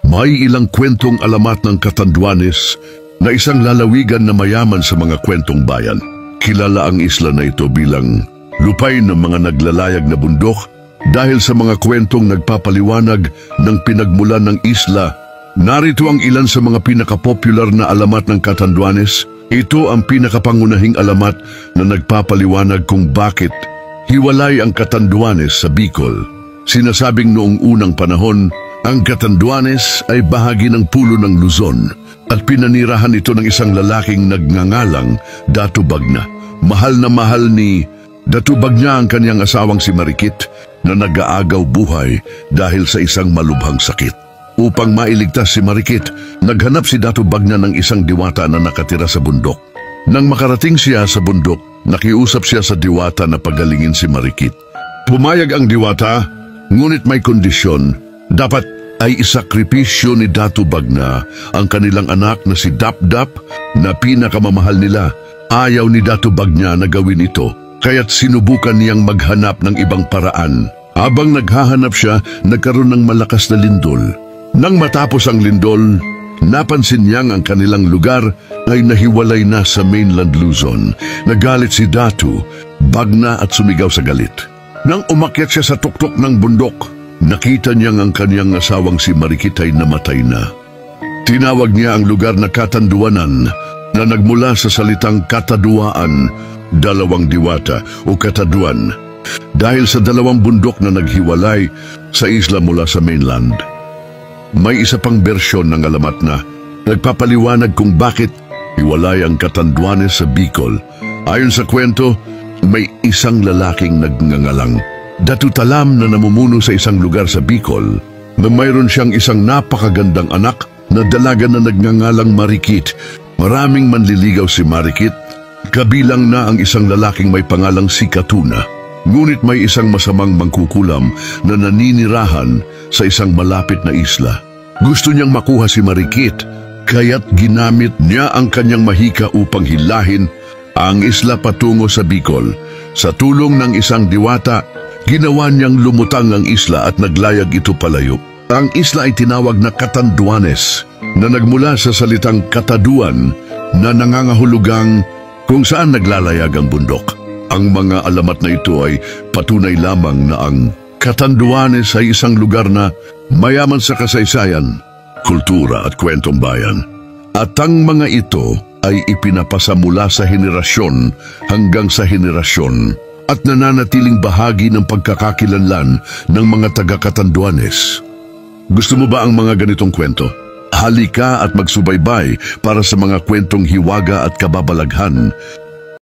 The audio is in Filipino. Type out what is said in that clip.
May ilang kwentong alamat ng Catanduanes na isang lalawigan na mayaman sa mga kwentong bayan. Kilala ang isla na ito bilang lupay ng mga naglalayag na bundok dahil sa mga kwentong nagpapaliwanag ng pinagmulan ng isla. Narito ang ilan sa mga pinakapopular na alamat ng Catanduanes. Ito ang pinakapangunahing alamat na nagpapaliwanag kung bakit hiwalay ang Catanduanes sa Bicol. Sinasabing noong unang panahon, ang Catanduanes ay bahagi ng pulo ng Luzon at pinanirahan ito ng isang lalaking nagngangalang Datu Bagna. Mahal na mahal ni Datu Bagna ang kanyang asawang si Marikit na nag-aagaw buhay dahil sa isang malubhang sakit. Upang mailigtas si Marikit, naghanap si Datu Bagna ng isang diwata na nakatira sa bundok. Nang makarating siya sa bundok, nakiusap siya sa diwata na pagalingin si Marikit. Pumayag ang diwata, ngunit may kondisyon. Dapat ay isakripisyo ni Datu Bagna ang kanilang anak na si Dap-Dap na pinakamamahal nila. Ayaw ni Datu Bagna na gawin ito, kaya't sinubukan niyang maghanap ng ibang paraan. Habang naghahanap siya, nagkaroon ng malakas na lindol. Nang matapos ang lindol, napansin niyang ang kanilang lugar ay nahiwalay na sa mainland Luzon. Nagalit si Datu Bagna at sumigaw sa galit. Nang umakyat siya sa tuktok ng bundok, nakita niyang ang kanyang asawang si Marikit ay namatay na. Tinawag niya ang lugar na Catanduanan na nagmula sa salitang kataduaan, dalawang diwata o kataduan, dahil sa dalawang bundok na naghiwalay sa isla mula sa mainland. May isa pang bersyon ng alamat na nagpapaliwanag kung bakit hiwalay ang Catanduanes sa Bicol. Ayon sa kwento, may isang lalaking nagngangalang Datu Talam na namumuno sa isang lugar sa Bicol na mayroon siyang isang napakagandang anak na dalaga na nagngangalang Marikit. Maraming manliligaw si Marikit, kabilang na ang isang lalaking may pangalang si Katuna. Ngunit may isang masamang mangkukulam na naninirahan sa isang malapit na isla. Gusto niyang makuha si Marikit, kaya't ginamit niya ang kanyang mahika upang hilahin ang isla patungo sa Bicol. Sa tulong ng isang diwata, ginawa niyang lumutang ang isla at naglayag ito palayo. Ang isla ay tinawag na Catanduanes, na nagmula sa salitang kataduan na nangangahulugang kung saan naglalayag ang bundok. Ang mga alamat na ito ay patunay lamang na ang Catanduanes ay isang lugar na mayaman sa kasaysayan, kultura at kwentong bayan. At ang mga ito ay ipinapasa mula sa henerasyon hanggang sa henerasyon at nananatiling bahagi ng pagkakakilanlan ng mga taga-Catanduanes. Gusto mo ba ang mga ganitong kwento? Halika at magsubaybay para sa mga kwentong hiwaga at kababalaghan